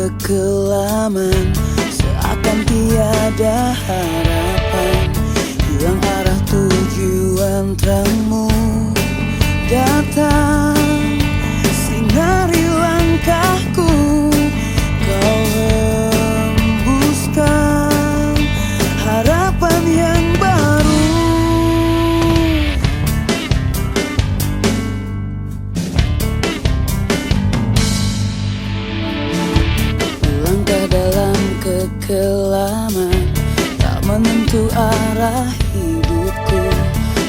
kekelaman, seakan tiada harapan. Hilang arah tujuan terangmu datang, sinari langkahku. Kau hembuskan harapan yang baru. Langkah dalam kekelaman, tak menentu arah hidupku.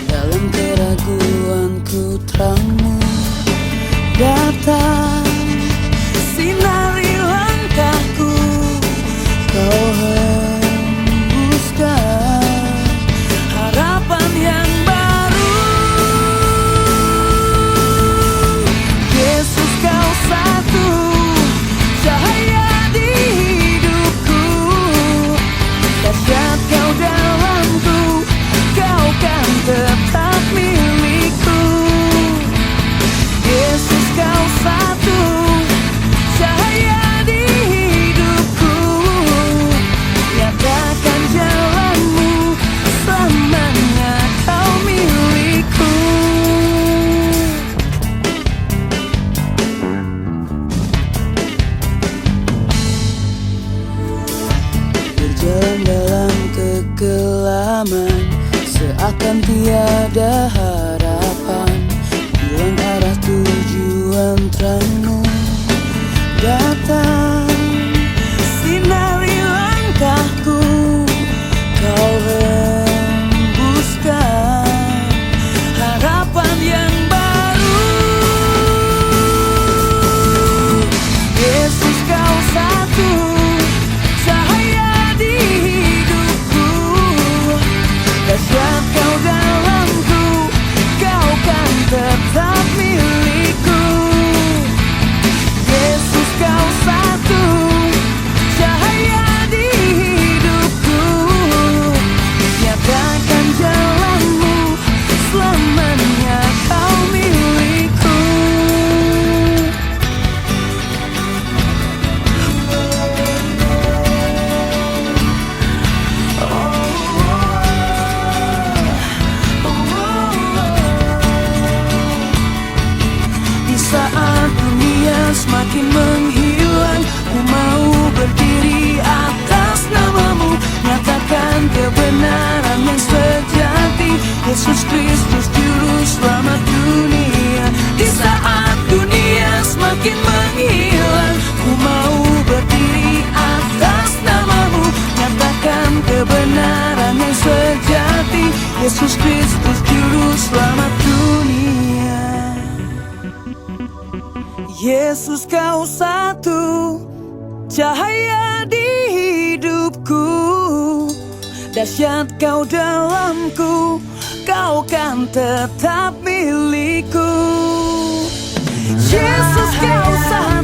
Dalam keraguanku terangmu datang, sinari langkahku. Kau hembuskan harapan yang baru. Yesus, kau satu cahaya di hidupku. Dahsyat kau dalamku, kau kan tetap milikku. Yesus, kau satu cahaya di hidupku. Nyatakan jalanmu, selamanya kau milikku. Berjalan dalam kekelaman, seakan tiada harapan. Hilang arah tujuan terangmu datang, sinari langkahku. Kau hembuskan harapan yang baru. Yesus, kau satu cahaya di hidupku. Dahsyat kau dalamku, kau kan tetap milikku. Yesus, kau satu cahaya di hidupku. Nyatakan jalanmu, selamanya kau milikku. Di saat dunia semakin menghilang, ku mau berdiri atas namamu. Nyatakan kebenaran yang sejati, Yesus Kristus Juru Selamat dunia. Di saat dunia semakin menghilang, ku mau berdiri atas namamu. Nyatakan kebenaran yang sejati, Yesus Kristus Juru Selamat dunia. Yesus, kau satu cahaya di hidupku. Dahsyat kau dalamku, kau kan tetap milikku. Yesus, kau satu